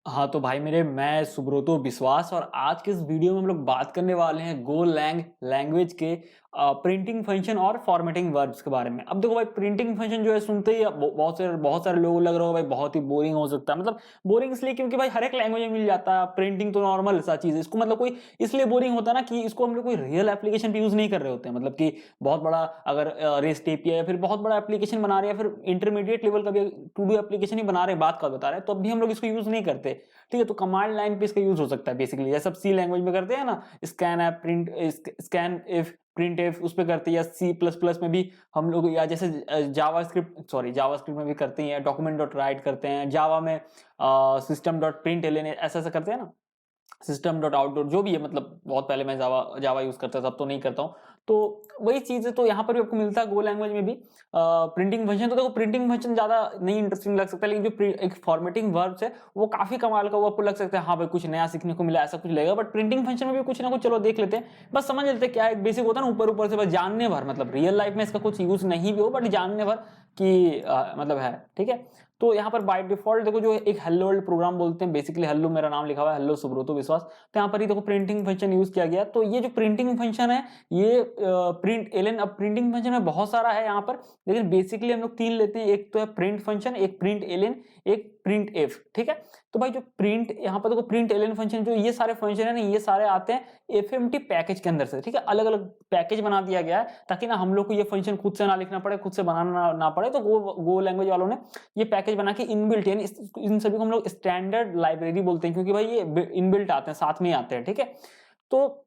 हाँ, तो भाई मेरे मैं सुब्रतो विश्वास और आज के इस वीडियो में हम लोग बात करने वाले हैं गोलैंग लैंग्वेज के प्रिंटिंग फंक्शन और फॉर्मेटिंग वर्ब्स के बारे में। अब देखो भाई प्रिंटिंग फंक्शन जो है सुनते ही बहुत सारे लोगों को लग रहा होगा भाई बहुत ही बोरिंग हो सकता है। मतलब बोरिंग इसलिए क्योंकि भाई हर एक लैंग्वेज में मिल जाता है। प्रिंटिंग तो नॉर्मल सा चीज़ है। इसको मतलब कोई इसलिए बोरिंग होता है ना कि इसको हम लोग कोई रियल एप्लीकेशन पे यूज़ नहीं कर रहे होते हैं। मतलब कि बहुत बड़ा अगर रेस्ट एपीआई या फिर बहुत बड़ा एप्लीकेशन बना रहे हैं या फिर इंटरमीडिएट लेवल का भी टू डू एप्लीकेशन ही बना रहे हैं, बात का बता रहे हैं, तो अब भी हम लोग इसको यूज़ नहीं करते। ठीक है, तो कमांड लाइन पे इसका यूज हो सकता है बेसिकली, जैसे आप सी लैंग्वेज में करते हैं ना, scan app print scan if print if उस पे करते हैं, या सी प्लस प्लस में भी हम लोग, या जैसे जावा स्क्रिप्ट में भी करते हैं, डॉक्यूमेंट डॉट राइट करते हैं जावा में, सिस्टम डॉट प्रिंट एल ऐसा ऐसा करते हैं ना, सिस्टम डॉट आउट डॉट जो भी है। मतलब बहुत पहले मैं जावा जावा यूज करता था, अब तो नहीं करता हूँ। तो वही चीज है, तो यहाँ पर भी आपको मिलता है गो लैंग्वेज में भी प्रिंटिंग फंक्शन। तो देखो प्रिंटिंग फंक्शन ज्यादा नहीं इंटरेस्टिंग लग सकता है, लेकिन जो एक फॉर्मेटिंग वर्ब्स है वो काफी कमाल का, वो आपको लग सकता है हाँ भाई कुछ नया सीखने को मिला, ऐसा कुछ लगेगा। बट प्रिंटिंग फंक्शन में भी कुछ ना कुछ चलो देख लेते हैं, बस समझ लेते हैं क्या है। बेसिक होता है ना, ऊपर ऊपर से बस जानने भर, मतलब रियल लाइफ में इसका कुछ यूज नहीं भी हो बट जानने भर कि मतलब है। ठीक है, तो यहाँ पर बाय डिफॉल्ट देखो जो एक हेलो वर्ल्ड प्रोग्राम बोलते हैं, बेसिकली हेलो मेरा नाम लिखा हुआ है, हेलो सुब्रतो विश्वास। तो यहाँ पर ही देखो प्रिंटिंग फंक्शन यूज किया गया। तो ये जो प्रिंटिंग फंक्शन है ये प्रिंट एलन, अब प्रिंटिंग फंक्शन में बहुत सारा है यहाँ पर, लेकिन बेसिकली हम लोग तीन लेते हैं। एक तो है प्रिंट फंक्शन, एक प्रिंट एलन, एक प्रिंट एफ। ठीक है, तो भाई जो प्रिंट यहाँ पर देखो प्रिंट एलन फंक्शन, जो ये सारे फंक्शन है ना, ये सारे आते हैं एफएमटी पैकेज के अंदर से। ठीक है, अलग अलग पैकेज बना दिया गया है ताकि ना हम लोग को ये फंक्शन खुद से ना लिखना पड़े, खुद से बनाना ना पड़े। तो गो लैंग्वेज वालों ने ये पैकेज बना के इनबिल्ट, यानी इन सभी को हम लोग स्टैंडर्ड लाइब्रेरी बोलते हैं, क्योंकि भाई ये इनबिल्ट आते हैं, साथ में ही आते हैं। ठीक है, तो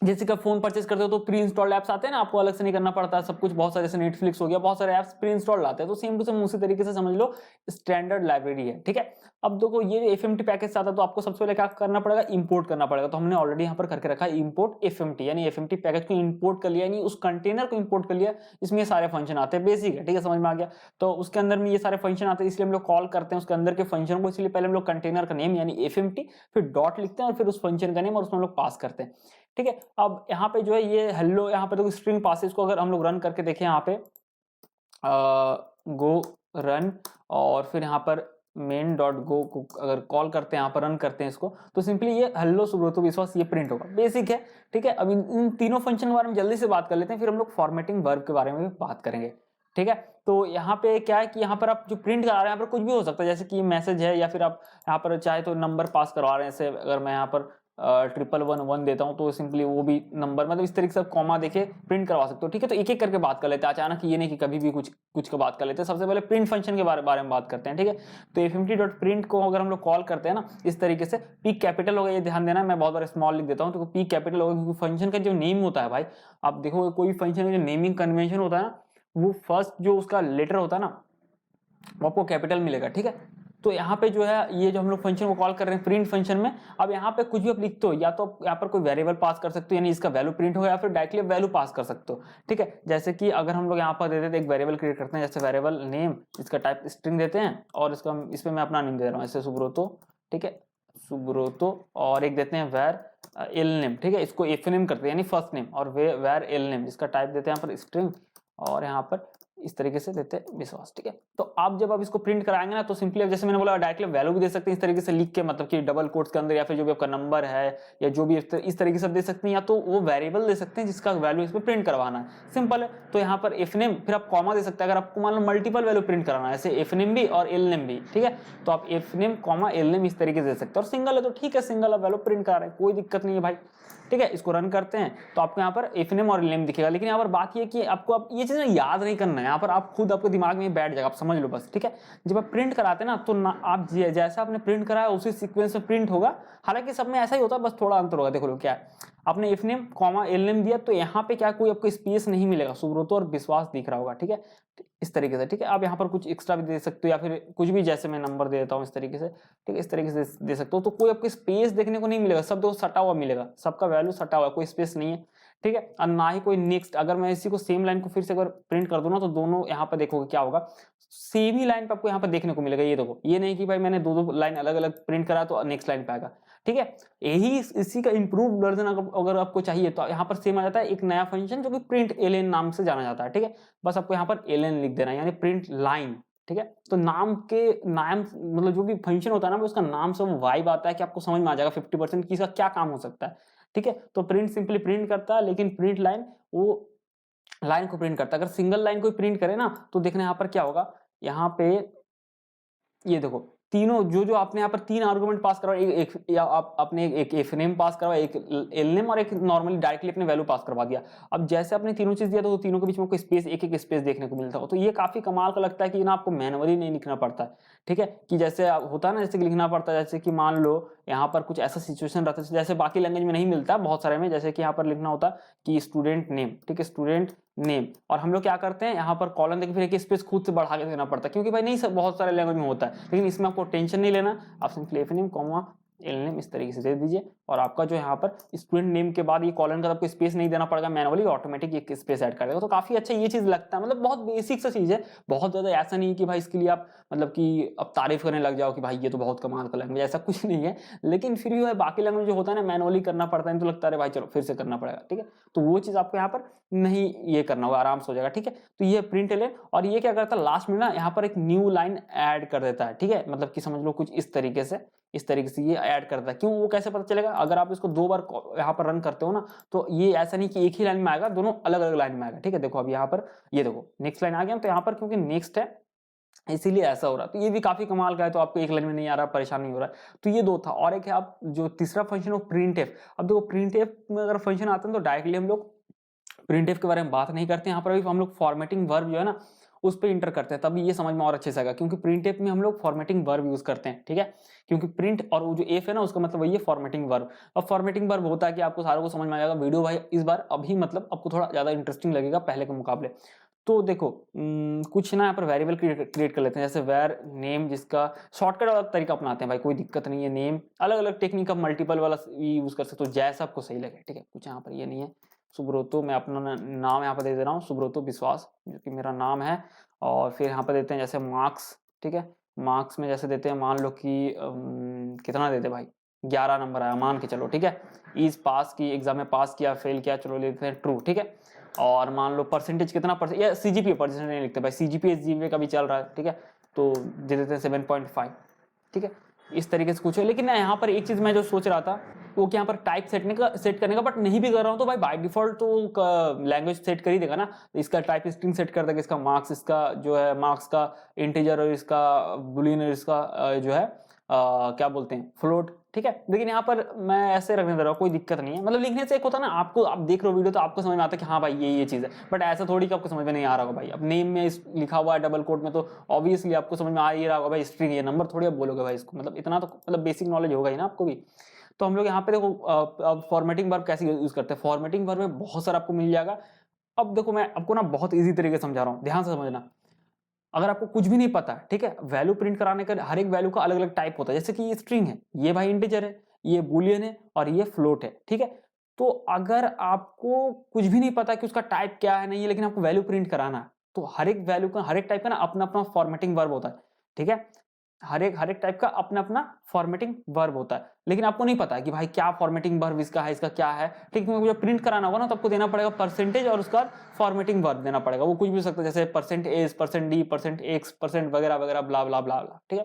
जैसे कि आप फोन परचेज करते हो तो प्री इंस्टॉल्ड ऐप्स आते हैं ना, आपको अलग से नहीं करना पड़ता सब कुछ। बहुत सारे जैसे नेटफ्लिक्स हो गया, बहुत सारे ऐप्स प्री इंस्टॉल्ड आते हैं। तो सेम टू सेम उसी तरीके से समझ लो स्टैंडर्ड लाइब्रेरी है। ठीक है, अब देखो ये एफएमटी पैकेज आता है तो आपको सबसे पहले क्या करना पड़ेगा, इंपोर्ट करना पड़ेगा। तो हमने ऑलरेडी यहाँ पर करके रखा है इंपोर्ट एफएमटी, यानी एफएमटी पैकेज को इंपोर्ट कर लिया, यानी उस कंटेनर को इंपोर्ट कर लिया, इसमें ये सारे फंक्शन आते हैं। बेसिक है, ठीक है, समझ में आ गया। तो उसके अंदर में ये सारे फंक्शन आते हैं, इसलिए हम लोग कॉल करते हैं उसके अंदर के फंक्शन को। इसलिए पहले हम लोग कंटेनर का नेम यानी एफएमटी, फिर डॉट लिखते हैं और फिर उस फंक्शन का नेम, और उसमें हम लोग पास करते हैं। ठीक है, अब यहाँ पे जो है ये हेलो, यहाँ पे तो स्ट्रिंग पासेस को अगर हम लोग रन करके देखें, यहाँ पे गो रन, और फिर यहाँ पर मेन डॉट गो को अगर कॉल करते हैं, यहाँ पर रन करते हैं इसको, तो सिंपली ये हेलो सुब्रतो विश्वास ये प्रिंट होगा। बेसिक है। ठीक है, अब इन तीनों फंक्शन के बारे में जल्दी से बात कर लेते हैं, फिर हम लोग फॉर्मेटिंग वर्ब के बारे में भी बात करेंगे। ठीक है, तो यहाँ पे क्या है कि यहाँ पर आप जो प्रिंट करा रहे हैं, यहाँ पर कुछ भी हो सकता है, जैसे कि मैसेज है, या फिर आप यहाँ पर चाहे तो नंबर पास करवा रहे हैं। जैसे अगर मैं यहाँ पर 1111 देता हूं तो सिंपली वो भी नंबर, मतलब इस तरीके से कॉमा देके प्रिंट करवा सकते हो। ठीक है, तो एक एक करके बात कर लेते हैं, अचानक ये नहीं कि कभी भी कुछ कुछ का बात कर लेते हैं। सबसे पहले प्रिंट फंक्शन के बारे में बात करते हैं। ठीक है, तो एफएमटी डॉट प्रिंट को अगर हम लोग कॉल करते हैं ना इस तरीके से, पी कैपिटल होगा, ये ध्यान देना, मैं बहुत बार स्मॉल लिख देता हूँ तो पी कैपिटल होगा, क्योंकि फंक्शन का जो नेम होता है भाई, आप देखो कोई फंक्शन का जो नेमिंग कन्वेंशन होता है ना, वो फर्स्ट जो उसका लेटर होता है ना वो आपको कैपिटल मिलेगा। ठीक है, तो यहाँ पे जो है ये जो हम लोग फंक्शन को कॉल कर रहे हैं प्रिंट फंक्शन में, अब यहाँ पे कुछ भी आप लिखते हो, या तो आप यहाँ पर कोई वेरिएबल पास कर सकते हो, यानी इसका वैल्यू प्रिंट होगा, या फिर डायरेक्टली वैल्यू पास कर सकते हो। ठीक है, जैसे कि अगर हम लोग यहाँ पर देते हैं एक वेरिएबल क्रिएट करते हैं, जैसे वेरिएबल नेम, इसका टाइप स्ट्रिंग देते हैं, और इसका इसमें मैं अपना नेम दे रहा हूँ, ऐसे सुब्रतो। ठीक है, सुब्रतो, और एक देते हैं वेर एल नेम। ठीक है, इसको एफ नेम करते हैं यानी फर्स्ट नेम, और वेर एल नेम, इसका टाइप देते हैं यहाँ पर स्ट्रिंग, और यहाँ पर इस तरीके से देते हैं विश्वास। ठीक है, तो आप जब आप इसको प्रिंट कराएंगे ना, तो सिंपली अब जैसे मैंने बोला डायरेक्टली वैल्यू भी दे सकते हैं इस तरीके से लिख के, मतलब कि डबल कोट्स के अंदर, या फिर जो भी आपका नंबर है, या जो भी इस तरीके से दे सकते हैं, या तो वो वेरिएबल दे सकते हैं जिसका वैल्यू इसमें प्रिंट करवाना है। सिंपल है। तो यहाँ पर एफ नेम, फिर आप कॉमा दे सकते हैं अगर आपको मान लो मल्टीपल वैल्यू प्रिंट कराना है, ऐसे एफ नेम भी और एल नेम भी। ठीक है, तो आप F name comma L name इस तरीके से दे सकते हैं, और सिंगल है तो ठीक है, सिंगल वैल्यू प्रिंट करा रहे हैं, कोई दिक्कत नहीं है भाई। ठीक है, इसको रन करते हैं तो आपको यहाँ पर एफ नेम और एल नेम दिखेगा, लेकिन यहाँ पर बात ये कि आपको अब ये चीजें याद नहीं करना है, यहाँ पर आप खुद आपके दिमाग में बैठ जाएगा, आप समझ लो बस। ठीक है, जब आप प्रिंट कराते हैं ना, तो ना आप जैसा आपने प्रिंट कराया उसी सीक्वेंस में प्रिंट होगा। हालांकि सब में ऐसा ही होता है, बस थोड़ा अंतर होगा। देखो लो क्या है, आपने F name comma L name दिया, तो यहाँ पे क्या कोई आपको स्पेस नहीं मिलेगा, सुब्रतो और विश्वास दिख रहा होगा। ठीक है, इस तरीके से। ठीक है, आप यहाँ पर कुछ एक्स्ट्रा भी दे सकते हो, या फिर कुछ भी, जैसे मैं नंबर दे देता हूँ इस तरीके से। ठीक है, इस तरीके से दे सकते हो, तो कोई आपको स्पेस देखने को नहीं मिलेगा, सब देखो सटा हुआ मिलेगा, सबका वैल्यू सटा हुआ, कोई स्पेस नहीं है। ठीक है, और ना ही कोई नेक्स्ट, अगर मैं इसी को सेम लाइन को फिर से अगर प्रिंट कर दूं ना, तो दोनों यहाँ पर देखोगे क्या होगा, सेम ही लाइन पे आपको यहाँ पर देखने को मिलेगा। ये देखो, ये नहीं कि भाई मैंने दो दो लाइन अलग अलग प्रिंट करा तो नेक्स्ट लाइन पे आएगा। ठीक है, यही इसी का इंप्रूव वर्जन अगर आपको चाहिए तो यहाँ पर सेम आ जाता है एक नया फंक्शन जो कि प्रिंट एलएन नाम से जाना जाता है। ठीक है, बस आपको यहाँ पर एलएन लिख देना है, यानी प्रिंट लाइन। ठीक है। तो नाम मतलब जो भी फंक्शन होता है ना, वो उसका नाम से वो वाइब आता है कि आपको समझ में आ जाएगा 50% कि इसका क्या काम हो सकता है। ठीक है, तो प्रिंट सिंपली प्रिंट करता है, लेकिन प्रिंट लाइन वो लाइन को प्रिंट करता है। अगर सिंगल लाइन कोई प्रिंट करे ना, तो देखना यहाँ पर क्या होगा, यहाँ पे ये देखो तीनों जो आपने यहाँ पर 3 आर्गुमेंट पास करवा, एक या आप आपने एक एफ नेम पास करवा, एक एल नेम और एक नॉर्मली डायरेक्टली अपने वैल्यू पास करवा दिया। अब जैसे आपने तीनों चीज दिया तो तीनों के बीच में कोई स्पेस, एक स्पेस देखने को मिलता हो, तो ये काफी कमाल का लगता है कि ना आपको मैनुअली नहीं लिखना पड़ता है। ठीक है, कि जैसे होता है ना, जैसे कि लिखना पड़ता है, जैसे कि मान लो यहाँ पर कुछ ऐसा सिचुएशन रहता है जैसे बाकी लैंग्वेज में नहीं मिलता बहुत सारे में, जैसे कि यहाँ पर लिखना होता है कि स्टूडेंट नेम, ठीक है, स्टूडेंट नेम, और हम लोग क्या करते हैं यहाँ पर कॉलम देके फिर एक स्पेस खुद से बढ़ा के देना पड़ता है, क्योंकि भाई नहीं सब बहुत सारे लैंग्वेज में होता है, लेकिन इसमें आपको टेंशन नहीं लेना। आप simply F name comma L name इस तरीके से दे दीजिए, और आपका जो यहाँ पर स्टूडेंट नेम के बाद ये कॉलम का आपको स्पेस नहीं देना पड़ेगा, मैनुअली ऑटोमेटिक एक स्पेस ऐड कर देगा। तो काफी अच्छा ये चीज लगता है, मतलब बहुत बेसिक सा चीज है, बहुत ज्यादा ऐसा नहीं कि भाई इसके लिए आप मतलब कि अब तारीफ करने लग जाओ कि भाई ये तो बहुत कमाल का लैंग्वेज, ऐसा कुछ नहीं है। लेकिन फिर भी भाई बाकी लैंग्वेज जो होता है ना मैनुअली करना पड़ता है, तो लगता है भाई चलो फिर से करना पड़ेगा। ठीक है, तो वो चीज आपको यहाँ पर नहीं ये करना होगा, आराम से हो जाएगा। ठीक है, तो ये प्रिंट एल, और ये क्या करता है लास्ट में ना यहाँ पर एक न्यू लाइन ऐड कर देता है। ठीक है, मतलब कि समझ लो कुछ इस तरीके से ये ऐड करता है। क्यों, वो कैसे पता चलेगा, अगर आप इसको 2 बार यहाँ पर रन करते हो ना, तो ये ऐसा नहीं कि एक ही लाइन में आएगा, दोनों अलग अलग लाइन में आएगा। ठीक है, देखो अब यहाँ पर ये देखो नेक्स्ट लाइन आ गया, तो यहाँ पर क्योंकि नेक्स्ट है इसीलिए ऐसा हो रहा है। तो ये भी काफी कमाल का है, तो आपको एक लाइन में नहीं आ रहा, परेशान नहीं हो रहा है। तो ये 2 था, और एक है आप जो तीसरा फंक्शन है प्रिंट एफ। अब देखो प्रिंट एफ में अगर फंक्शन आता है तो डायरेक्टली हम लोग प्रिंट एफ के बारे में बात नहीं करते, यहाँ पर अभी हम लोग फॉर्मेटिंग वर्ब जो है ना उस पर इंटर करते हैं, तभी ये समझ में और अच्छे से आएगा, क्योंकि प्रिंट एफ में हम लोग फॉर्मेटिंग वर्ब यूज करते हैं। ठीक है, क्योंकि प्रिंट और वो जो एफ है ना उसका मतलब वही है फॉर्मेटिंग वर्ब। अब फॉर्मेटिंग वर्ब होता है कि आपको सारों को समझ में आ जाएगा। वीडियो भाई इस बार अभी मतलब आपको थोड़ा ज्यादा इंटरेस्टिंग लगेगा पहले के मुकाबले। तो देखो कुछ ना यहाँ पर वेरिएबल क्रिएट कर लेते हैं, जैसे वेर नेम, जिसका शॉर्टकट वाला तरीका अपनाते हैं भाई, कोई दिक्कत नहीं है। नेम अलग अलग टेक्निक का मल्टीपल वाला यूज कर सकते हो, जैसा आपको सही लगे। ठीक है, कुछ यहाँ पर ये नहीं है। सुब्रतो, मैं अपना नाम यहाँ पर दे दे रहा हूँ, सुब्रतो विश्वास, जो कि मेरा नाम है। और फिर यहाँ पर देते हैं जैसे मार्क्स। ठीक है, मार्क्स में जैसे देते हैं, मान लो कि कितना देते भाई, 11 नंबर आया मान के चलो। ठीक है, इज पास की, एग्जाम में पास किया फेल किया, चलो लेते हैं ट्रू। ठीक है, और मान लो परसेंटेज कितना परसेंट, या सीजीपीए परसेंटेज नहीं लिखते भाई, सीजीपीए जीपीए का भी चल रहा है। ठीक है, तो दे देते हैं 7.5। ठीक है, इस तरीके से कुछ है। लेकिन यहाँ पर एक चीज मैं जो सोच रहा था वो कि यहाँ पर टाइप सेट करने का, बट नहीं भी कर रहा हूँ तो भाई बाय डिफॉल्ट तो लैंग्वेज सेट कर ही देगा ना। इसका टाइप स्ट्रिंग सेट कर देगा, इसका मार्क्स, इसका जो है मार्क्स का इंटीजर, और इसका बुलियन, और इसका जो है क्या बोलते हैं फ्लोट। ठीक है, लेकिन यहाँ पर मैं ऐसे रखने दे रहा हूँ, कोई दिक्कत नहीं है। मतलब लिखने से एक होता है ना, आपको आप देख रहे हो वीडियो तो आपको समझ में आता है कि हाँ भाई ये चीज़ है, बट ऐसा थोड़ी कि आपको समझ में नहीं आ रहा होगा भाई। अब नेम में लिखा हुआ है डबल कोट में, तो ऑब्वियसली आपको समझ में आ ही रहा होगा भाई, स्ट्रिंग ये नंबर थोड़ी आप बोलोगे भाई इसको, मतलब इतना तो मतलब बेसिक नॉलेज होगा ही ना आपको भी। तो हम लोग यहाँ पे देखो अब फॉर्मेटिंग वर्ब कैसे यूज करते हैं। फॉर्मेटिंग वर्ब में बहुत सारा आपको मिल जाएगा। अब देखो मैं आपको ना बहुत ईजी तरीके से समझा रहा हूँ, ध्यान से समझना। अगर आपको कुछ भी नहीं पता, ठीक है, वैल्यू प्रिंट कराने का हर एक वैल्यू का अलग अलग टाइप होता है। जैसे कि ये स्ट्रिंग है, ये भाई इंटीजर है, ये बुलियन है, और ये फ्लोट है। ठीक है, तो अगर आपको कुछ भी नहीं पता कि उसका टाइप क्या है नहीं है, लेकिन आपको वैल्यू प्रिंट कराना है, तो हर एक वैल्यू का, हर एक टाइप का ना अपना अपना फॉर्मेटिंग वर्ब होता है। ठीक है, हर एक टाइप का अपना अपना फॉर्मेटिंग वर्ब होता है, लेकिन आपको नहीं पता कि भाई क्या फॉर्मेटिंग वर्ब इसका है, इसका क्या है। ठीक है, जब प्रिंट कराना होगा ना तो आपको देना पड़ेगा परसेंटेज, और उसका फॉर्मेटिंग वर्ब देना पड़ेगा। वो कुछ भी हो सकता है, जैसे percent s, percent d, percent x, percent वगैरह वगैरह, ब्ला ब्ला ब्ला ब्ला। ठीक है,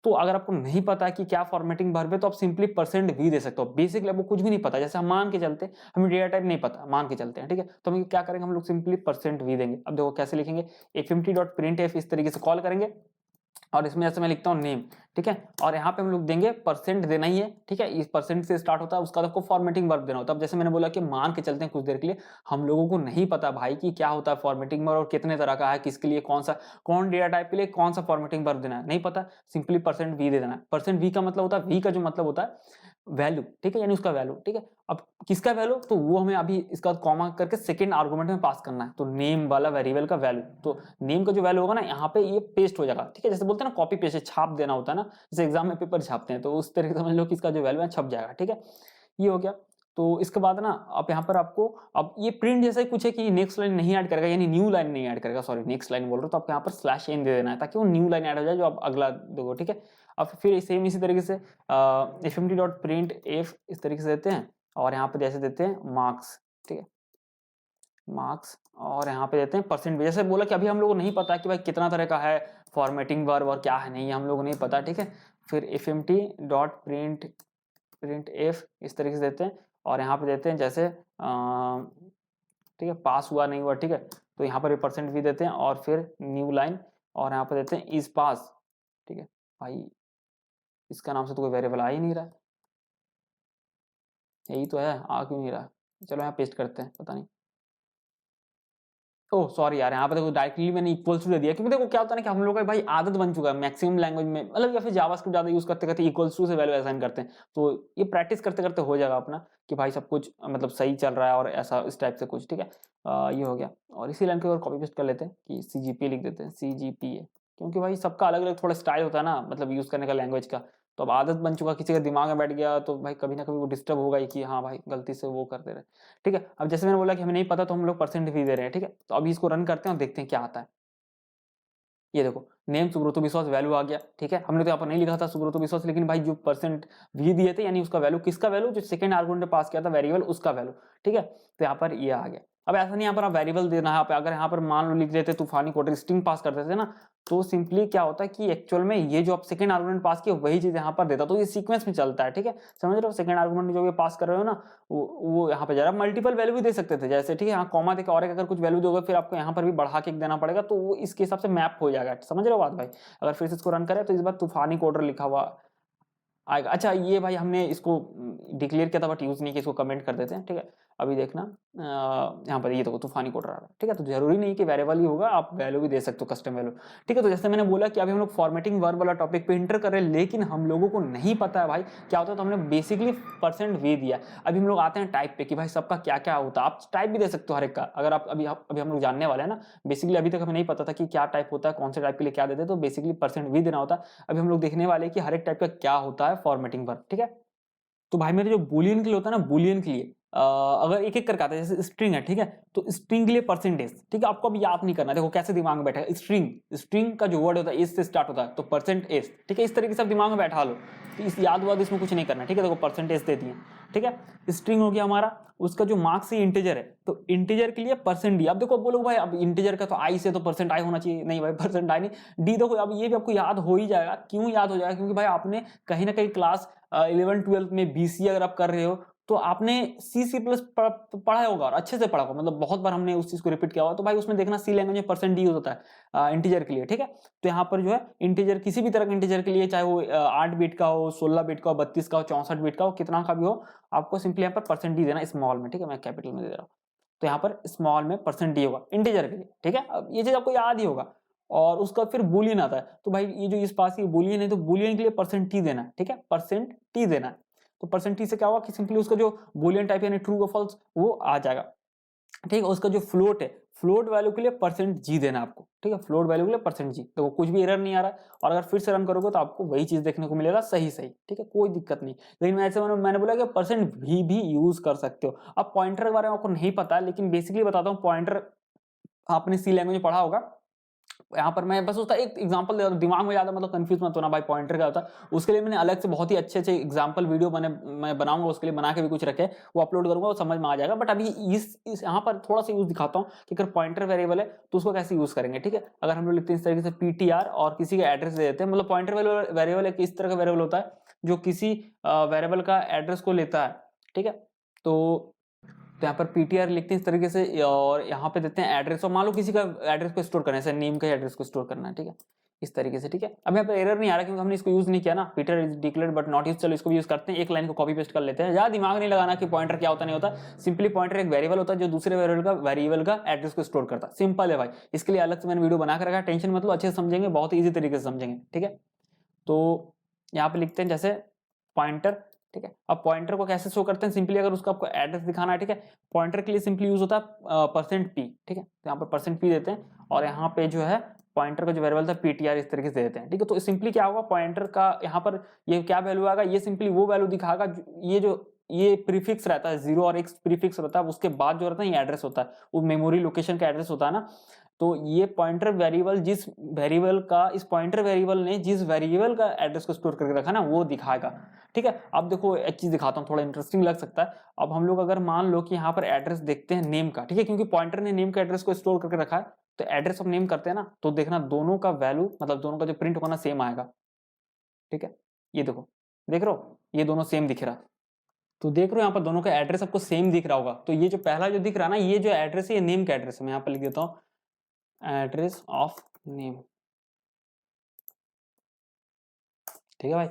तो अगर आपको नहीं पता है कि क्या फॉर्मेटिंग वर्ब है, तो आप सिंपली परसेंट वी दे सकते हो। बेसिकली आपको कुछ भी नहीं पता, जैसे हम मान के चलते हैं हमें डेटा टाइप नहीं पता, मान के चलते हैं। ठीक है, तो हम क्या करेंगे, हम लोग सिंपली परसेंट वी देंगे। अब देखो कैसे लिखेंगे, fmt.printf इस तरीके से कॉल करेंगे, और इसमें जैसे मैं लिखता हूँ नेम। ठीक है, और यहाँ पे हम लोग देंगे परसेंट देना ही है। ठीक है, इस परसेंट से स्टार्ट होता है, उसका आपको फॉर्मेटिंग वर्ब देना होता है। अब जैसे मैंने बोला कि मान के चलते हैं कुछ देर के लिए, हम लोगों को नहीं पता भाई कि क्या होता है फॉर्मेटिंग वर्ब, और कितने तरह का है, किसके लिए कौन डेटा टाइप के लिए कौन सा फॉर्मेटिंग वर्ब देना है, नहीं पता। सिंपली परसेंट वी दे देना है। परसेंट वी का मतलब होता है, वी का जो मतलब होता है वैल्यू। ठीक है, यानी उसका वैल्यू। ठीक है, अब किसका वैल्यू, तो वो हमें अभी इसका कॉमा करके सेकंड आर्गुमेंट में पास करना है, तो नेम वाला वेरिएबल का वैल्यू। तो नेम का जो वैल्यू होगा ना यहाँ पे ये पेस्ट हो जाएगा। ठीक है, जैसे बोलते हैं ना कॉपी पेस्ट, छाप देना होता है ना, जैसे एग्जाम में पेपर छापते हैं, तो उस तरीके से समझ लो कि इसका जो वैल्यू है छप जाएगा। ठीक है, ये हो गया। तो इसके बाद ना आप यहाँ पर आपको, अब ये प्रिंट जैसा ही कुछ है कि नेक्स्ट लाइन नहीं ऐड करेगा, यानी न्यू लाइन नहीं ऐड करेगा, सॉरी नेक्स्ट लाइन बोल रहा हूँ, तो आपको यहाँ पर स्लैश एन दे देना है, ताकि वो न्यू लाइन ऐड हो जाए जो आप अगला देखो। ठीक है, अब फिर सेम इसी तरीके से fmt.printf इस तरीके से देते हैं, और यहाँ पे जैसे देते हैं मार्क्स। ठीक है, मार्क्स और यहाँ पे देते हैं परसेंट भी। जैसे बोला कि अभी हम लोगों को नहीं पता कि भाई कितना तरह का है फॉर्मेटिंग वर्ब और क्या है नहीं, हम लोगों को नहीं पता, ठीक है। फिर fmt डॉट प्रिंट एफ इस तरीके से देते हैं और यहाँ पे देते हैं जैसे ठीक है पास हुआ नहीं हुआ, ठीक है, तो यहाँ पर भी परसेंट भी देते हैं और फिर न्यू लाइन और यहाँ पर देते हैं इज पास, ठीक है। भाई इसका नाम से तो कोई वेरिएबल आ ही नहीं रहा है, यही तो है, आ क्यों नहीं रहा है। चलो यहाँ पेस्ट करते हैं, पता नहीं, ओह सॉरी यार, यहाँ पे देखो डायरेक्टली मैंने इक्वल्स टू दे दिया, क्योंकि देखो क्या होता है ना कि हम लोग का भाई आदत बन चुका है मैक्सिमम लैंग्वेज में, मतलब या फिर जावास्क्रिप्ट ज्यादा यूज करते करते इक्वल्स टू से वैल्यू असाइन करते हैं, तो ये प्रैक्टिस करते करते हो जाएगा अपना कि भाई सब कुछ मतलब सही चल रहा है और ऐसा इस टाइप से कुछ, ठीक है। ये हो गया और इसी लाइन को और कॉपी पेस्ट कर लेते हैं कि CGPA लिख देते हैं, CGPA, क्योंकि भाई सबका अलग अलग थोड़ा स्टाइल होता है ना, मतलब यूज करने का लैंग्वेज का, तो अब आदत बन चुका, किसी के दिमाग में बैठ गया तो भाई कभी ना कभी वो डिस्टर्ब होगा ही कि हाँ भाई गलती से वो कर दे रहे, ठीक है। अब जैसे मैंने बोला कि हमें नहीं पता तो हम लोग परसेंट भी दे रहे हैं, ठीक है। तो अभी इसको रन करते हैं और देखते हैं क्या आता है। ये देखो नेम सुब्रतो विश्वास वैल्यू आ गया, ठीक है। हमने तो यहाँ पर नहीं लिखा था सुब्रतो विश्वास, लेकिन भाई जो परसेंट भी दिए थे यानी उसका वैल्यू, किसका वैल्यू, जो सेकंड आर्गुमेंट में पास किया था वेरिएबल उसका वैल्यू, ठीक है। तो यहाँ पर ये आ गया। अब ऐसा नहीं यहाँ पर आप वेरिएबल देना है, अगर यहाँ पर मान लो लिख देते तूफानी कोड स्ट्रिंग पास कर देते ना, तो सिंपली क्या होता है कि एक्चुअल में ये जो आप सेकंड आर्गुमेंट पास किया वही चीज यहाँ पर देता, तो ये सीक्वेंस में चलता है, ठीक है। समझ रहे हो, सेकंड आर्गुमेंट जो ये पास कर रहे हो ना वो यहाँ पे जरा मल्टीपल वैल्यू भी दे सकते थे, जैसे ठीक है यहाँ कॉमा देकर और अगर कुछ वैल्यू दोगे फिर आपको यहाँ पर भी बढ़ा के देना पड़ेगा, तो वो इसके हिसाब से मैप हो जाएगा, समझ रहे हो बात भाई। अगर फिर से इसको रन करें तो इस बार तूफानी कोडर लिखा हुआ आएगा। अच्छा ये भाई हमने इसको डिक्लेयर किया था बट यूज नहीं किया, इसको कमेंट कर देते हैं, ठीक है। अभी देखना यहाँ पर ये देखो तूफानी कोडर आ रहा है, ठीक है। तो जरूरी नहीं कि वेरिएबल ही होगा, आप वैल्यू भी दे सकते हो, कस्टम वैल्यू, ठीक है। तो जैसे मैंने बोला कि अभी हम लोग फॉर्मेटिंग वर्ब वाला टॉपिक पे इंटर कर रहे हैं, लेकिन हम लोगों को नहीं पता है भाई क्या होता है, तो हमने बेसिकली परसेंट वी दिया। अभी हम लोग आते हैं टाइप पे कि भाई सबका क्या क्या होता है, आप टाइप भी दे सकते हो हर एक का, अगर आप अभी हम लोग जानने वाले हैं ना। बेसिकली अभी तक हमें नहीं पता था कि क्या टाइप होता है, कौन से टाइप के लिए क्या देते हैं, तो बेसिकली परसेंट वी देना होता है। अभी हम लोग देखने वाले हैं कि हर एक टाइप का क्या होता है फॉर्मेटिंग वर्ब, ठीक है। तो भाई मेरे जो बुलियन के लिए होता है ना, बुलियन के लिए अगर एक एक करके आता है, जैसे स्ट्रिंग है, ठीक है, तो स्ट्रिंग के लिए परसेंटेज, ठीक है, आपको अभी याद नहीं करना, देखो कैसे दिमाग में बैठेगा। स्ट्रिंग का जो वर्ड होता है एस से स्टार्ट होता है, तो परसेंट एस, ठीक है, इस तरीके से आप दिमाग में बैठा लो, तो इस याद वाद इसमें कुछ नहीं करना, ठीक है। देखो परसेंटेज दे दिए, ठीक है। स्ट्रिंग हो गया हमारा, उसका जो मार्क्स है इंटीजर है, तो इंटीजर के लिए परसेंट डी। अब देखो बोलो भाई अब इंटीजर का तो आई से तो परसेंट आई होना चाहिए, नहीं भाई परसेंट आई नहीं, डी। देखो अब ये भी आपको याद हो ही जाएगा, क्यों याद हो जाएगा, क्योंकि भाई आपने कहीं ना कहीं क्लास 11-12 में BCA अगर आप कर रहे हो तो आपने C++ पढ़ा होगा और अच्छे से पढ़ा होगा, मतलब बहुत बार हमने उस चीज को रिपीट किया हुआ, तो भाई उसमें देखना सी लैंग्वेज में परसेंट डी होता है इंटीजर के लिए, ठीक है। तो यहाँ पर जो है इंटीजर, किसी भी तरह का इंटीजर के लिए, चाहे वो 8 बिट का हो, 16 बिट का हो, 32 का हो, 64 बिट का हो, कितना का भी हो, आपको सिंपली यहाँ पर परसेंट डी देना स्मॉल में, ठीक है, मैं कैपिटल में दे रहा हूँ। तो यहाँ पर स्मॉल में परसेंट डी होगा इंटीजर के लिए, ठीक है। अब ये चीज आपको याद ही होगा। और उसका फिर बुलियन आता है, तो भाई ये जो इस पास की बुलियन है, तो बुलियन के लिए परसेंट टी देना है, ठीक है, परसेंट टी देना है। तो परसेंट टी से क्या होगा कि सिंपली उसका जो बुलियन टाइप यानी ट्रू और फॉल्स वो आ जाएगा, ठीक है। उसका जो फ्लोट है, फ्लोट वैल्यू के लिए परसेंट जी देना आपको, ठीक है, फ्लोट वैल्यू के लिए परसेंट जी, तो कुछ भी एरर नहीं आ रहा है। और अगर फिर से रन करोगे तो आपको वही चीज देखने को मिलेगा सही सही, ठीक है, कोई दिक्कत नहीं। लेकिन ऐसे मैंने बोला कि परसेंट भी यूज कर सकते हो। अब पॉइंटर के बारे में आपको नहीं पता, लेकिन बेसिकली बताता हूँ, पॉइंटर आपने सी लैंग्वेज में पढ़ा होगा। यहाँ पर मैं बस उसका एक एग्जांपल दे रहा हूँ, दिमाग में ज्यादा मतलब कंफ्यूज मत होना भाई पॉइंटर क्या होता है। उसके लिए मैंने अलग से बहुत ही अच्छे अच्छे एग्जांपल वीडियो मैं बनाऊंगा, उसके लिए बना के भी कुछ रखे, वो अपलोड करूंगा, वो समझ में आ जाएगा। बट अभी इस यहाँ पर थोड़ा सा यूज दिखाता हूँ कि अगर पॉइंटर वेरिएबल है तो उसको कैसे यूज करेंगे, ठीक है। अगर हम लोग लिखते हैं इस तरीके से PTR और किसी का एड्रेस दे देते हैं, मतलब पॉइंटर वेरिएबल एक इस तरह का वेरिएबल होता है जो किसी वेरिएबल का एड्रेस को लेता है, ठीक है। तो यहाँ पर PTR लिखते हैं इस तरीके से और यहाँ पे देते हैं एड्रेस, और मान लो किसी का एड्रेस को स्टोर करना है, जैसे नेम का एड्रेस को स्टोर करना है, ठीक है, इस तरीके से, ठीक है। अब यहाँ पे एरर नहीं आ रहा क्योंकि हमने इसको यूज नहीं किया ना, Peter is declared but not use. चलो इसको भी यूज करते हैं, एक लाइन को कॉपी पेस्ट कर लेते हैं, ज्यादा दिमाग नहीं लगाना कि पॉइंटर क्या होता नहीं होता। सिंपली पॉइंटर एक वेरिएबल होता है जो दूसरे वेरिएबल का एड्रेस को स्टोर करता है, सिंपल है भाई। इसके लिए अलग से मैंने वीडियो बना कर रखा, टेंशन मतलब अच्छे से समझेंगे, बहुत ईजी तरीके से समझेंगे, ठीक है। तो यहाँ पे लिखते हैं जैसे पॉइंटर, ठीक है। अब पॉइंटर को कैसे शो करते हैं, सिंपली अगर उसका आपको एड्रेस दिखाना है, ठीक है, पॉइंटर के लिए सिंपली यूज होता है परसेंट पी, ठीक है। तो यहाँ पर परसेंट पी देते हैं और यहाँ पे जो है पॉइंटर का जो वेरिएबल था PTR इस तरीके से देते हैं, ठीक है। तो सिंपली क्या होगा, पॉइंटर का यहाँ पर ये क्या वैल्यू आएगा, ये सिंपली वो वैल्यू दिखाएगा ये प्रीफिक्स रहता है 0 और X प्रीफिक्स रहता है, उसके बाद जो रहता है ये एड्रेस होता है, वो मेमोरी लोकेशन का एड्रेस होता है ना। तो ये पॉइंटर वेरिएबल जिस वेरिएबल का इस पॉइंटर वेरिएबल ने जिस वेरिएबल का एड्रेस को स्टोर करके रखा ना वो दिखाएगा, ठीक है। अब देखो एक चीज दिखाता हूँ, थोड़ा इंटरेस्टिंग लग सकता है। अब हम लोग अगर मान लो कि यहाँ पर एड्रेस देखते हैं नेम का, ठीक है, क्योंकि पॉइंटर ने नेम का एड्रेस को स्टोर करके रखा है, तो एड्रेस ऑफ नेम करते हैं ना, तो देखना दोनों का वैल्यू मतलब दोनों का जो प्रिंट होगा ना सेम आएगा, ठीक है। ये देखो, देख रहे हो, ये दोनों सेम दिख रहा है, तो देख रहे हो यहाँ पर दोनों का एड्रेस आपको सेम दिख रहा होगा। तो ये जो पहला जो दिख रहा है ना, ये जो एड्रेस है ये नेम का एड्रेस है। मैं यहाँ पर लिख देता हूँ एड्रेस ऑफ नेम, ठीक है भाई।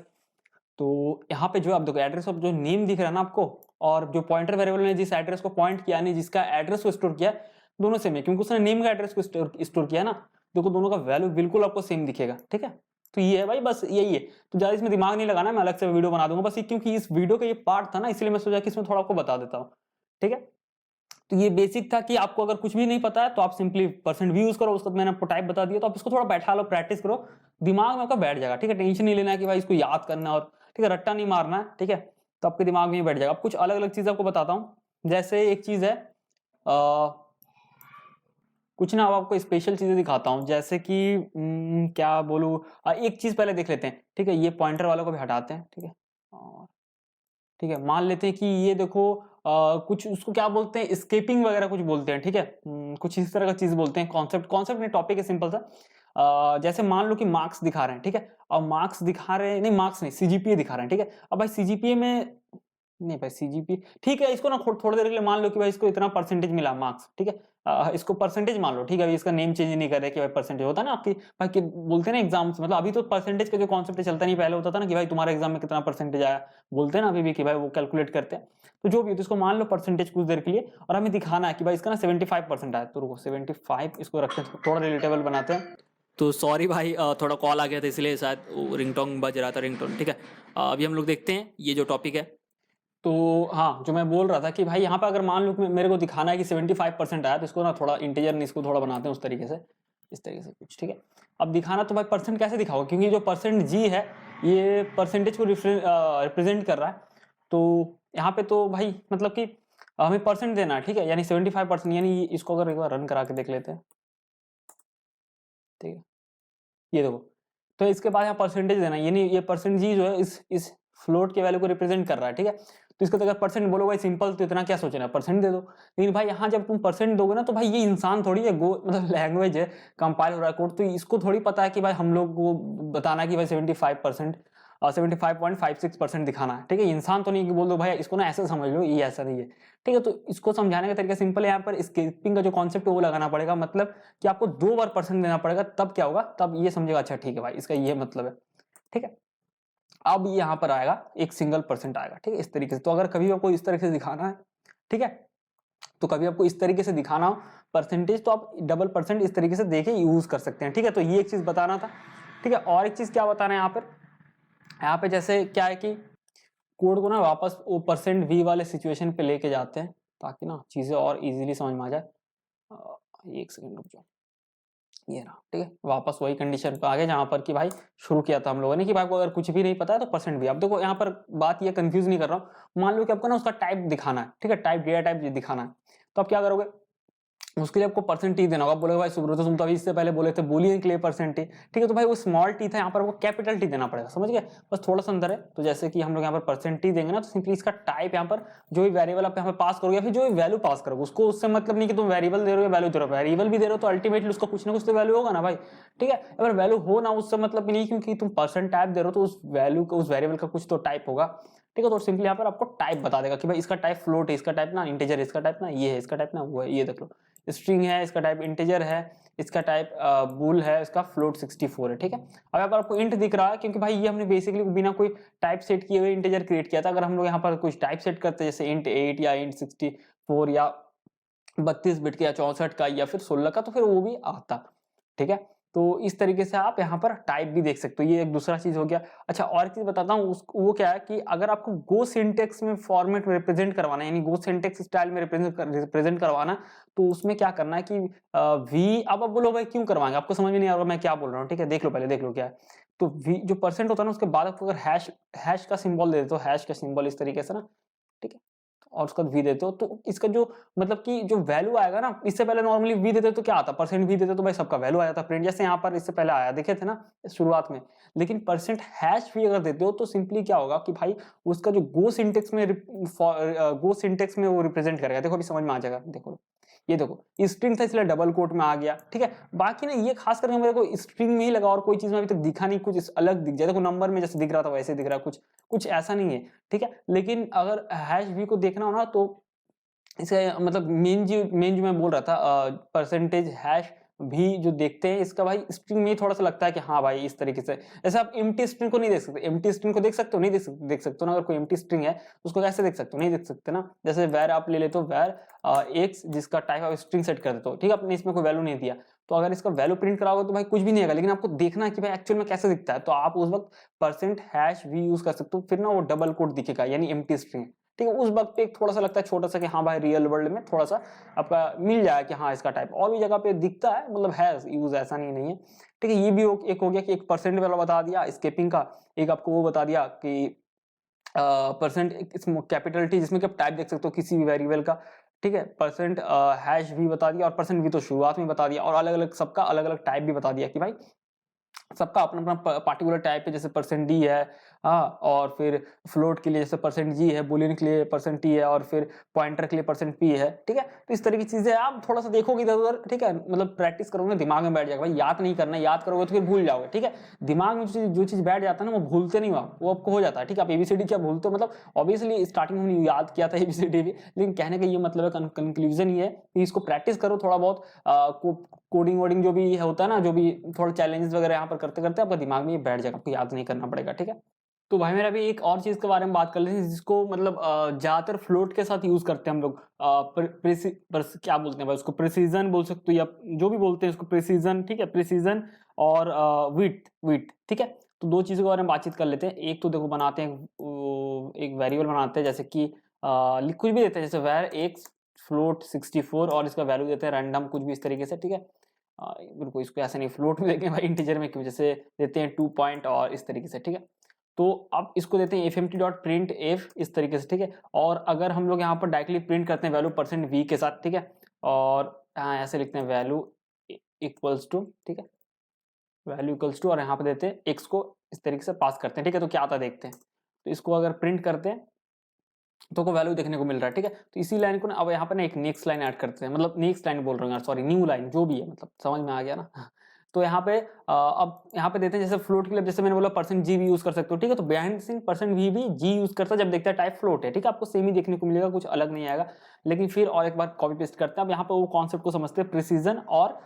तो यहाँ पे जो आप देखो एड्रेस ऑफ जो नेम दिख रहा है ना आपको, और जो पॉइंटर वेरिएबल ने जिस एड्रेस को पॉइंट किया नहीं जिसका एड्रेस को स्टोर किया, दोनों सेम है क्योंकि उसने नेम का एड्रेस को स्टोर किया ना। देखो दोनों का वैल्यू बिल्कुल आपको सेम दिखेगा, ठीक है। तो ये है भाई, बस यही है। तो ज्यादा इसमें दिमाग नहीं लगाना, मैं अलग से वीडियो बना दूंगा बस क्योंकि इस वीडियो का ये पार्ट था ना, इसलिए मैं सोचा कि इसमें थोड़ा आपको बता देता हूँ, ठीक है। तो ये बेसिक था कि आपको अगर कुछ भी नहीं पता है तो आप सिंपली परसेंट भी यूज करो, उसका मैंने आपको टाइप बता दिया, तो आप इसको थोड़ा बैठा लो, प्रैक्टिस करो, दिमाग में आपका बैठ जाएगा, ठीक है। टेंशन नहीं लेना है कि भाई इसको याद करना और ठीक है रट्टा नहीं मारना है, ठीक है। तो आपके दिमाग में ही बैठ जाएगा। अब कुछ अलग अलग चीज आपको बताता हूँ, जैसे एक चीज है कुछ ना, अब आपको स्पेशल चीजें दिखाता हूँ, जैसे कि क्या बोलूँ, एक चीज पहले देख लेते हैं, ठीक है। ये पॉइंटर वालों को भी हटाते हैं, ठीक है। और ठीक है, मान लेते हैं कि ये देखो कुछ उसको क्या बोलते हैं, स्केपिंग वगैरह कुछ बोलते हैं, ठीक है। कुछ इस तरह का चीज बोलते हैं, कॉन्सेप्ट नहीं, टॉपिक है सिंपल सा। जैसे मान लो कि मार्क्स दिखा रहे हैं, ठीक है। अब मार्क्स दिखा रहे हैं, नहीं मार्क्स नहीं, सीजीपीए दिखा रहे हैं, ठीक है। अब भाई सीजीपीए में नहीं भाई सीजीपीए, ठीक है, इसको ना थोड़ी देर के लिए मान लो कि भाई इसको इतना परसेंटेज मिला मार्क्स, ठीक है। इसको परसेंटेज मान लो, ठीक है। इसका नेम चेंज नहीं कर रहे कि भाई परसेंटेज होता है ना आपकी भाई कि बोलते हैं ना एग्जाम्स, मतलब अभी तो परसेंटेज का जो कॉन्सेप्ट चलता नहीं, पहले होता था ना कि भाई तुम्हारे एग्जाम में कितना परसेंटेज आया, बोलते हैं ना अभी भी कि भाई वो कैलकुलेट करते हैं। तो जो भी हो, तो इसको मान लो परसेंटेज कुछ देर के लिए, और हमें दिखाना है कि भाई इसका ना 75% आया। तो रुको 75 इसको रखते हैं, थोड़ा रिलेटेबल बनाते हैं। तो सॉरी भाई, थोड़ा कॉल आ गया था इसलिए शायद रिंगटोन बज रहा था, रिंगटोन, ठीक है। अभी हम लोग देखते हैं ये जो टॉपिक है। तो हाँ, जो मैं बोल रहा था कि भाई यहाँ पे अगर मान लो कि मेरे को दिखाना है कि 75% आया, तो इसको ना थोड़ा इंटीजर नहीं, इसको थोड़ा बनाते हैं उस तरीके से, इस तरीके से कुछ, ठीक है। अब दिखाना तो भाई परसेंट कैसे दिखाओ, क्योंकि जो परसेंट जी है ये परसेंटेज को रिप्रेजेंट कर रहा है। तो यहाँ पे तो भाई मतलब कि हमें परसेंट देना है, ठीक है, यानी 75%, यानी इसको अगर एक बार रन करा के देख लेते हैं, ठीक है। ये देखो, तो इसके बाद यहाँ परसेंटेज देना है, यानी ये परसेंट जी जो है इस फ्लोट के वैल्यू को रिप्रेजेंट कर रहा है, ठीक है। तो इसको अगर परसेंट बोलो भाई सिंपल, तो इतना क्या सोचना है, परसेंट दे दो। लेकिन भाई यहाँ जब तुम परसेंट दोगे ना, तो भाई ये इंसान थोड़ी है, गो मतलब लैंग्वेज है, कंपाइल हो रहा है कोड, तो इसको थोड़ी पता है कि भाई हम लोग को बताना कि भाई 75% 75.56% दिखाना है, ठीक है। इंसान तो नहीं कि बोल दो भाई इसको ना ऐसे समझ लो, ये ऐसा नहीं है, ठीक है। तो इसको समझाने का तरीका सिंपल है, यहाँ पर स्केपिंग का जो कॉन्सेप्ट है वो लगाना पड़ेगा, मतलब कि आपको 2 बार परसेंट देना पड़ेगा, तब क्या होगा, तब ये समझेगा अच्छा ठीक है भाई इसका ये मतलब है, ठीक है। अब यहाँ पर आएगा एक सिंगल परसेंट आएगा, ठीक है, इस तरीके से। तो अगर कभी आपको इस तरीके से दिखाना है, ठीक है, तो कभी आपको इस तरीके से दिखाना हो परसेंटेज, तो आप डबल परसेंट इस तरीके से देके यूज कर सकते हैं, ठीक है। तो ये एक चीज बताना था, ठीक है। और एक चीज क्या बताना है यहाँ पे जैसे क्या है कि कोड को ना वापस वो परसेंट वी वाले सिचुएशन पे लेके जाते हैं, ताकि ना चीजें और इजीली समझ में आ जाए। एक सेकंड रुक जाओ, ये रहा, ठीक है। वापस वही कंडीशन पे आ गए जहां पर कि भाई शुरू किया था हम लोगों ने कि भाई को अगर कुछ भी नहीं पता है तो परसेंट भी। अब देखो यहाँ पर बात ये कंफ्यूज नहीं कर रहा हूँ, मान लो कि आपको ना उसका टाइप दिखाना है, ठीक है, टाइप डेटा टाइप दिखाना है, तो आप क्या करोगे, उसके लिए आपको परसेंटेज देना होगा। बोले भाई सुब्रत तुम तो अभी इससे पहले बोले थे बूलियन के लिए परसेंटेज, ठीक है, तो भाई वो स्मॉल टी था, यहाँ पर वो कैपिटल टी देना पड़ेगा, समझ गए, बस थोड़ा सा अंदर है। तो जैसे कि हम लोग यहाँ पर परसेंटेज देंगे ना, तो सिंपली इसका टाइप यहाँ पर जो भी वेरिएबल आप यहाँ पे पास करोगे या फिर जो भी वैल्यू पास करोगे, उसको उससे मतलब नहीं कि तुम वेरिएबल दे रहे हो या वैल्यू दे रहे हो, वेरिएबल भी दे रहे हो तो अल्टीमेटली उसका कुछ ना कुछ तो वैल्यू होगा ना भाई, ठीक है। अगर वैल्यू हो ना उससे मतलब नहीं, क्योंकि तुम परसेंट टाइप दे रहे हो तो उस वैल्यू का उस वेरिएबल का कुछ तो टाइप होगा, ठीक है। तो सिंपली यहाँ पर आपको टाइप बता देगा कि भाई इसका टाइप फ्लोट है, इसका टाइप ना इंटीजर है, इसका टाइप ना ये है, इसका टाइप ना वो है, ये देख लो स्ट्रिंग है, इसका टाइप इंटीजर है, इसका टाइप बूल है, इसका फ्लोट 64 है, ठीक है। अब यहाँ पर आपको इंट दिख रहा है क्योंकि भाई ये हमने बेसिकली बिना कोई टाइप सेट किए हुए इंटीजर क्रिएट किया था। अगर हम लोग यहाँ पर कुछ टाइप सेट करते जैसे इंट 8 या इंट 64 या 32 बिट का या 64 का या फिर 16 का, तो फिर वो भी आता, ठीक है। तो इस तरीके से आप यहाँ पर टाइप भी देख सकते हो, ये एक दूसरा चीज हो गया। अच्छा और एक चीज बताता हूँ, वो क्या है कि अगर आपको गो सिंटेक्स में फॉर्मेट में रिप्रेजेंट करवाना है, यानी गो सिंटेक्स स्टाइल में रिप्रेजेंट करवाना, तो उसमें क्या करना है कि वी, अब आप बोलो भाई क्यों करवाएंगे, आपको समझ में नहीं आ रहा मैं क्या बोल रहा हूँ, ठीक है, देख लो पहले देख लो क्या है। तो वी जो परसेंट होता है ना, उसके बाद आपको अगर हैश का सिंबल दे दो, हैश का सिंबल इस तरीके से ना, ठीक है, और उसका v देते हो, तो इसका जो मतलब कि जो वैल्यू आएगा ना, इससे पहले नॉर्मली v देते तो क्या आता, परसेंट v देते तो भाई सबका वैल्यू आ जाता प्रिंट, जैसे यहाँ पर इससे पहले आया देखे थे ना शुरुआत में। लेकिन परसेंट हैश v अगर देते हो तो सिंपली क्या होगा कि भाई उसका जो गो सिंटेक्स में वो रिप्रेजेंट करेगा। देखो अभी समझ में आ जाएगा, देखो ये देखो स्ट्रिंग था इसलिए डबल कोट में आ गया, ठीक है। बाकी ना ये खास करके मेरे को स्ट्रिंग में ही लगा, और कोई चीज में अभी तक दिखा नहीं, कुछ अलग दिख जाए। देखो नंबर में जैसे दिख रहा था वैसे दिख रहा है, कुछ ऐसा नहीं है, ठीक है। लेकिन अगर हैश v को देखना हो ना तो इसका मतलब मेन जो मैं बोल रहा था परसेंटेज हैश भी जो देखते हैं इसका भाई स्ट्रिंग में ही थोड़ा सा लगता है कि हाँ भाई इस तरीके से। जैसे आप एम्प्टी स्ट्रिंग को नहीं देख सकते, एम्प्टी स्ट्रिंग को देख सकते हो, नहीं देख सकते हो ना। अगर कोई एम्प्टी स्ट्रिंग है तो उसको कैसे देख सकते हो, नहीं देख सकते ना। जैसे वैर आप ले लेते हो, वैर एक्स जिसका टाइप आप स्ट्रिंग सेट कर देते हो, ठीक है। आपने इसमें कोई वैल्यू नहीं दिया, तो अगर इसका वैल्यू प्रिंट कराओगे तो भाई कुछ भी नहीं आएगा, लेकिन आपको देखना है कि भाई एक्चुअल में कैसे दिखता है, तो आप उस वक्त परसेंट हैश वी यूज कर सकते हो, फिर ना वो डबल कोट दिखेगा यानी एम्प्टी स्ट्रिंग, ठीक है। उस वक्त पे थोड़ा सा लगता है छोटा सा कि हाँ भाई रियल वर्ल्ड में थोड़ा सा आपका मिल जाए कि हाँ इसका टाइप और भी जगह पे दिखता है, मतलब है यूज, ऐसा नहीं है, ठीक है। ये भी एक हो गया कि एक परसेंट वाला बता दिया स्केपिंग का, एक आपको वो बता दिया कि परसेंट कैपिटल टी जिसमें कि आप टाइप देख सकते हो किसी भी वेरिएबल का, ठीक है। परसेंट हैश भी बता दिया, और परसेंट भी तो शुरुआत में बता दिया, और अलग अलग सबका अलग अलग टाइप भी बता दिया कि भाई सबका अपना अपना पार्टिकुलर टाइप है। जैसे परसेंट डी है, हाँ, और फिर फ्लोट के लिए जैसे परसेंट जी है, बुलियन के लिए परसेंट टी है, और फिर पॉइंटर के लिए परसेंट पी है, ठीक है। तो इस तरह की चीजें आप थोड़ा सा देखोगे इधर उधर, ठीक है। मतलब प्रैक्टिस करोगे दिमाग में बैठ जाएगा भाई, याद नहीं करना, याद करोगे तो फिर भूल जाओगे, ठीक है। दिमाग में जो चीज बैठ जाता है ना वो भूलते नहीं हो आप, वो आपको हो जाता है, ठीक है। आप एबीसीडी क्या भूलते हो, मतलब ऑब्वियसली स्टार्टिंग में हमने याद किया था एबीसीडी भी, लेकिन कहने का ये मतलब है, कंक्लूजन ये है कि इसको प्रैक्टिस करो थोड़ा बहुत, कोडिंग वोडिंग जो भी होता है ना, जो भी थोड़ा चैलेंजेस वगैरह यहाँ पर करते करते आपका दिमाग में ये बैठ जाएगा, आपको याद नहीं करना पड़ेगा, ठीक है। तो भाई मेरा भी एक और चीज के बारे में बात कर लेते हैं जिसको मतलब ज्यादातर फ्लोट के साथ यूज करते हैं हम लोग, क्या बोलते हैं भाई उसको, प्रिसीजन बोल सकते हो या जो भी बोलते हैं उसको, प्रिसीजन, ठीक है। प्रिसीजन और विड्थ, ठीक है। तो दो चीजों के बारे में बातचीत कर लेते हैं। एक तो देखो बनाते हैं एक वेरिएबल बनाते हैं, जैसे कि कुछ भी देते हैं, जैसे वैर एक्स फ्लोट 64 और इसका वैल्यू देते हैं रैंडम कुछ भी इस तरीके से, ठीक है। बिल्कुल इसको ऐसे नहीं फ्लोट में देखें भाई, इंटीजर में क्यों, जैसे देते हैं 2 पॉइंट और इस तरीके से, ठीक है। तो अब इसको देते हैं fmt.printf इस तरीके से, ठीक है। और अगर हम लोग यहाँ पर डायरेक्टली प्रिंट करते हैं वैल्यू परसेंट v के साथ, ठीक है, और यहाँ ऐसे लिखते हैं वैल्यू इक्वल्स टू, ठीक है, वैल्यू इक्वल्स टू, और यहाँ पे देते हैं x को इस तरीके से पास करते हैं, ठीक है। तो क्या आता देखते हैं, तो इसको अगर प्रिंट करते हैं तो को वैल्यू देखने को मिल रहा है, ठीक है। तो इसी लाइन को ना अब यहाँ पर ना एक नेक्स्ट लाइन ऐड करते हैं, मतलब नेक्स्ट लाइन बोल रहा हूँ, सॉरी न्यू लाइन, जो भी है, मतलब समझ में आ गया ना। तो यहाँ पे अब यहाँ पे देते हैं जैसे फ्लोट के लिए, जैसे मैंने बोला परसेंट जी भी यूज कर सकते हो, ठीक है। तो बिहाइंड सीन परसेंट वी भी जी यूज करता है जब देखता है टाइप फ्लोट है, ठीक है। आपको सेम ही देखने को मिलेगा, कुछ अलग नहीं आएगा। लेकिन फिर और एक बार कॉपी पेस्ट करते हैं। अब यहाँ पे वो कॉन्सेप्ट को समझते हैं प्रिसीजन और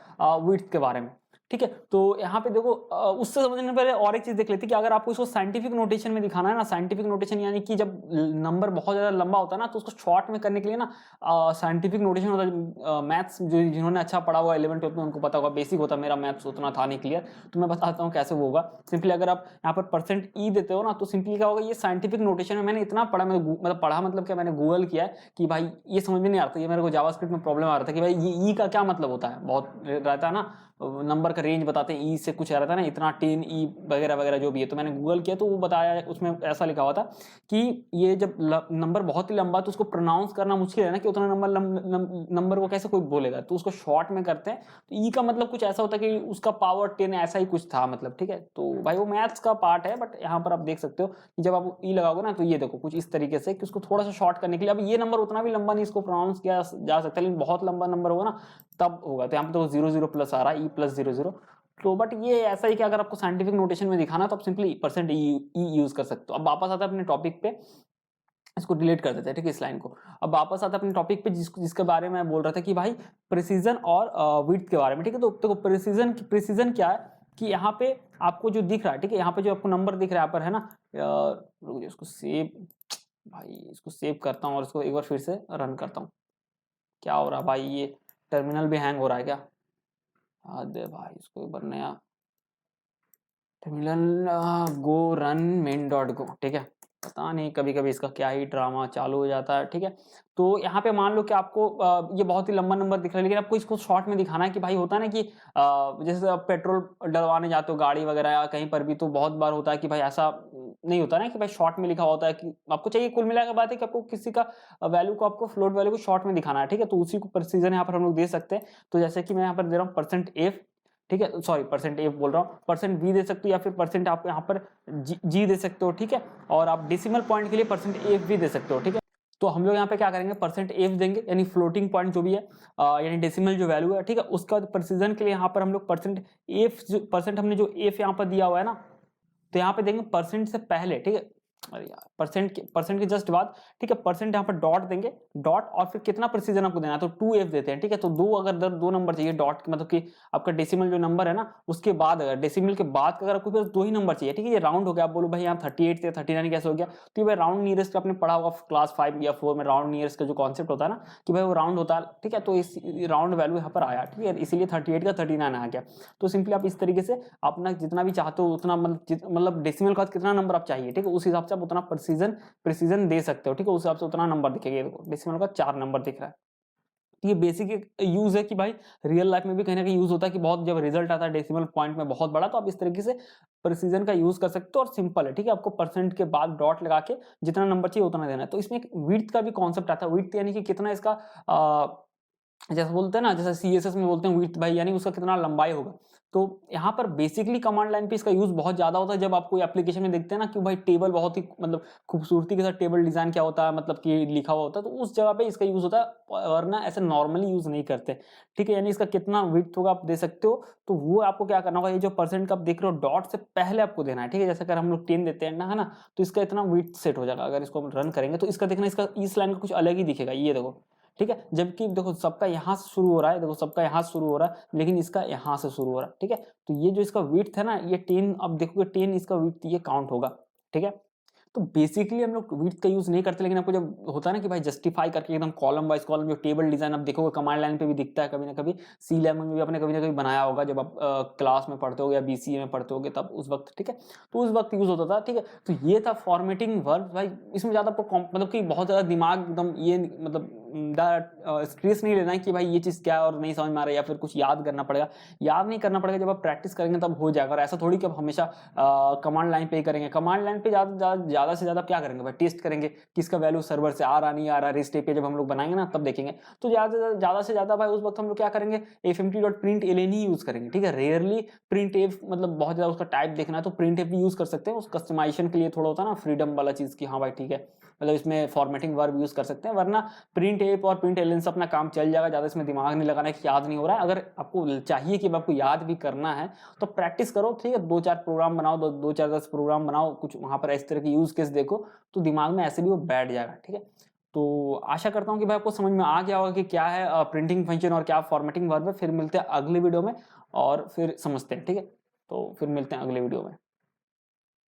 विड्थ के बारे में, ठीक है। तो यहाँ पे देखो उससे समझने पहले और एक चीज देख लेते हैं कि अगर आपको इसको साइंटिफिक नोटेशन में दिखाना है ना, साइंटिफिक नोटेशन यानी कि जब नंबर बहुत ज्यादा लंबा होता है ना, तो उसको शॉर्ट में करने के लिए ना साइंटिफिक नोटेशन होता है। मैथ्स जो जिन्होंने अच्छा पढ़ा हुआ 11 12 में उनको पता होगा, बेसिक होता है, मेरा मैथ्स उतना था नहीं क्लियर, तो मैं बताता हूँ कैसे वो होगा। सिंपली अगर आप यहाँ पर परसेंट ई देते हो ना, तो सिंपली क्या होगा, ये साइंटिफिक नोटेशन में मैंने इतना पढ़ा, मतलब पढ़ा मतलब क्या, मैंने गूगल किया है कि भाई ये समझ में नहीं आता, ये मेरे को जावास्क्रिप्ट में प्रॉब्लम आ रहा था कि भाई ये ई का क्या मतलब होता है, बहुत रहता है ना नंबर का रेंज बताते हैं, ई से कुछ आ रहा था ना, इतना 10 ई वगैरह वगैरह जो भी है। तो मैंने गूगल किया तो वो बताया, उसमें ऐसा लिखा हुआ था कि ये जब नंबर बहुत ही लंबा तो उसको प्रोनाउंस करना मुश्किल है ना, कि उतना नंबर को कैसे कोई बोलेगा, तो उसको शॉर्ट में करते हैं। तो ई का मतलब कुछ ऐसा होता है कि उसका पावर 10 ऐसा ही कुछ था, मतलब, ठीक है। तो भाई वो मैथ्स का पार्ट है, बट यहाँ पर आप देख सकते हो कि जब आप ई लगाओगे ना, तो ये देखो कुछ इस तरीके से कि उसको थोड़ा सा शॉर्ट करने के लिए, अब ये नंबर उतना भी लंबा नहीं इसको प्रोनाउंस किया जा सकता, लेकिन बहुत लंबा नंबर होगा ना तब होगा। तो यहाँ पे तो 0 0 प्लस आ रहा है, ई प्लस 0 0। तो बट ये ऐसा ही कि अगर आपको साइंटिफिक नोटेशन में दिखाना तो आप सिंपली परसेंट ई यूज कर सकते हो। अब वापस आता है अपने टॉपिक पे, इसको डिलीट कर देते हैं, ठीक है, इस लाइन को। अब वापस आता है अपने टॉपिक पे जिसके बारे में मैं बोल रहा था कि भाई प्रिसीजन और विड्थ के बारे में, ठीक है। तो देखो प्रिसीजन क्या है कि यहाँ पे आपको जो दिख रहा है, ठीक है, यहाँ पे जो आपको नंबर दिख रहा है यहाँ पर, है ना, रुक जाओ, इसको सेव, भाई इसको सेव करता हूँ और इसको एक बार फिर से रन करता हूँ। क्या हो रहा है भाई, ये टर्मिनल भी हैंग हो रहा है क्या? दे भाई इसको एक बार नया टर्मिनल, गो रन main.go, ठीक है। पता नहीं कभी कभी इसका क्या ही ड्रामा चालू हो जाता है, ठीक है। तो यहाँ पे मान लो कि आपको ये बहुत ही लंबा नंबर दिख रहा है, लेकिन आपको इसको शॉर्ट में दिखाना है कि भाई होता है ना कि जैसे आप पेट्रोल डलवाने जाते हो गाड़ी वगैरह या कहीं पर भी, तो बहुत बार होता है कि भाई ऐसा नहीं होता ना कि भाई शॉर्ट में लिखा होता है कि आपको चाहिए कुल मिलाकर बात है कि आपको किसी का वैल्यू को आपको फ्लोट वैल्यू को शॉर्ट में दिखाना है, ठीक है, तो उसी को प्रेसिजन यहाँ पर हम लोग दे सकते हैं। तो जैसे कि मैं यहाँ पर दे रहा हूँ %f, ठीक है, सॉरी %f बोल रहा हूँ, %v दे सकते हो या फिर % आप यहाँ पर g दे सकते हो, ठीक है, और आप डेसिमल पॉइंट के लिए %f भी दे सकते हो, ठीक है। तो हम लोग यहाँ पे क्या करेंगे, %f देंगे यानी फ्लोटिंग पॉइंट जो भी है यानी डेसिमल जो वैल्यू है, ठीक है, उसका प्रेसिजन के लिए यहाँ पर हम लोग %f हमने जो f यहाँ पर दिया हुआ है ना, तो यहाँ पे देंगे परसेंट से पहले, ठीक है, अरे यार परसेंट के जस्ट बाद, ठीक है, परसेंट यहाँ पर डॉट देंगे, डॉट और फिर कितना प्रेसिजन आपको देना है, तो 2f देते हैं, ठीक है। तो अगर दो नंबर चाहिए डॉट मतलब कि आपका डेसिमल जो नंबर है ना उसके बाद, अगर डेसिमल के बाद अगर आपको बस 2 ही नंबर चाहिए, ठीक है, ये राउंड हो गया, आप बोलो भाई यहाँ 38 से 39 कैसे हो गया, तो ये भाई राउंड नियरेस्ट आपने पढ़ा होगा क्लास 5 या 4 में, राउंड नियरेस्ट का जो कॉन्सेप्ट होता है ना कि भाई वो राउंड होता है, ठीक है, तो इस राउंड वैल्यू यहाँ पर आया, ठीक है, इसीलिए 38 का 39 आ गया। तो सिंपली आप इस तरीके से अपना जितना भी चाहते हो उतना मतलब डेसिमल का कितना नंबर आप चाहिए, ठीक है, उस हिसाब से आप उतना प्रिसीजन दे सकते हो, ठीक है, उस हिसाब से उतना नंबर दिखेगा। देखो डेसिमल का 4 नंबर दिख रहा है। ये बेसिक यूज है कि भाई रियल लाइफ में भी कहीं ना कहीं यूज होता है कि बहुत जब रिजल्ट आता है डेसिमल पॉइंट में बहुत बड़ा, तो आप इस तरीके से प्रिसीजन का यूज कर सकते हो और सिंपल है, ठीक है, आपको परसेंट के बाद डॉट लगा के जितना नंबर चाहिए उतना देना है। तो इसमें एक विड्थ का भी कॉन्सेप्ट आता है, विड्थ यानी कि कितना इसका जैसे बोलते हैं ना, जैसे सीएसएस में बोलते हैं विड्थ भाई यानी उसका कितना लंबाई होगा। तो यहाँ पर बेसिकली कमांड लाइन पे इसका यूज बहुत ज्यादा होता है जब आप कोई एप्लीकेशन में देखते हैं ना कि भाई टेबल बहुत ही मतलब खूबसूरती के साथ टेबल डिजाइन क्या होता है मतलब कि लिखा हुआ होता है, तो उस जगह पे इसका यूज होता है, वरना ऐसे नॉर्मली यूज नहीं करते, ठीक है। यानी इसका कितना विड्थ होगा आप दे सकते हो, तो वो आपको क्या करना होगा, ये जो परसेंट का आप देख रहे हो डॉट से पहले आपको देना है, ठीक है। जैसे अगर हम लोग 10 देते हैं ना, है ना, तो इसका इतना विड्थ सेट हो जाएगा। अगर इसको हम रन करेंगे तो इसका देखना, इसका इस लाइन का कुछ अलग ही दिखेगा, ये देखो, ठीक है, जबकि देखो सबका यहाँ से शुरू हो रहा है, देखो सबका यहाँ से शुरू हो रहा है लेकिन इसका यहाँ से शुरू हो रहा है, ठीक है। तो ये जो इसका विड्थ है ना, ये 10, अब देखोगे 10 इसका विड्थ ये काउंट होगा, ठीक है। तो बेसिकली हम लोग विड्थ का यूज नहीं करते, लेकिन आपको जब होता है ना कि भाई जस्टिफाई करके एकदम कॉलम वाइज कॉलम जो टेबल डिजाइन आप देखोगे कमांड लाइन पे भी दिखता है कभी ना कभी, सी लेवल में भी आपने कभी ना कभी बनाया होगा जब आप क्लास में पढ़ते हो या बीसीए में पढ़ते होगे तब उस वक्त, ठीक है, तो उस वक्त यूज होता था, ठीक है। तो ये था फॉर्मेटिंग वर्ब भाई, इसमें ज्यादा आपको मतलब कि बहुत ज्यादा दिमाग एकदम ये मतलब स्ट्रेस नहीं लेना है कि भाई ये चीज क्या है और नहीं समझ में आ रहा है या फिर कुछ याद करना पड़ेगा, याद नहीं करना पड़ेगा, जब आप प्रैक्टिस करेंगे तब हो जाएगा। और ऐसा थोड़ी कि आप हमेशा कमांड लाइन पे ही करेंगे, कमांड लाइन पे ज्यादा से ज्यादा क्या करेंगे भाई, टेस्ट करेंगे किसका वैल्यू सर्वर से आ रहा नहीं आ रहा, रेस्ट एपीआई जब हम लोग बनाएंगे ना तब देखेंगे। तो ज्यादा से ज्यादा भाई उस वक्त हम लोग क्या करेंगे, fmt.println ही यूज करेंगे, ठीक है। रेयरली प्रिंट एफ मतलब बहुत ज्यादा उसका टाइप देखना है तो प्रिंट एफ भी यूज कर सकते हैं, उस कस्टमाइजेशन के लिए थोड़ा होता है ना फ्रीडम वाला चीज की, हाँ भाई ठीक है, मतलब इसमें फॉर्मेटिंग वर्ब यूज कर सकते हैं, वरना प्रिंट एफ और प्रिंट एलन से अपना काम चल जाएगा, ज्यादा इसमें दिमाग नहीं लगाना कि याद नहीं हो रहा है। अगर आपको चाहिए कि आपको याद भी करना है तो प्रैक्टिस करो, ठीक है, 2-4 प्रोग्राम बनाओ, 2-4-10 प्रोग्राम बनाओ, कुछ वहां पर इस तरह के यूज केस देखो तो दिमाग में ऐसे भी वो बैठ जाएगा, ठीक है। तो आशा करता हूँ कि भाई आपको समझ में आ गया होगा कि क्या है प्रिंटिंग फंक्शन और क्या फॉर्मेटिंग वर्ब है। फिर मिलते हैं अगले वीडियो में और फिर समझते हैं, ठीक है, तो फिर मिलते हैं अगले वीडियो में।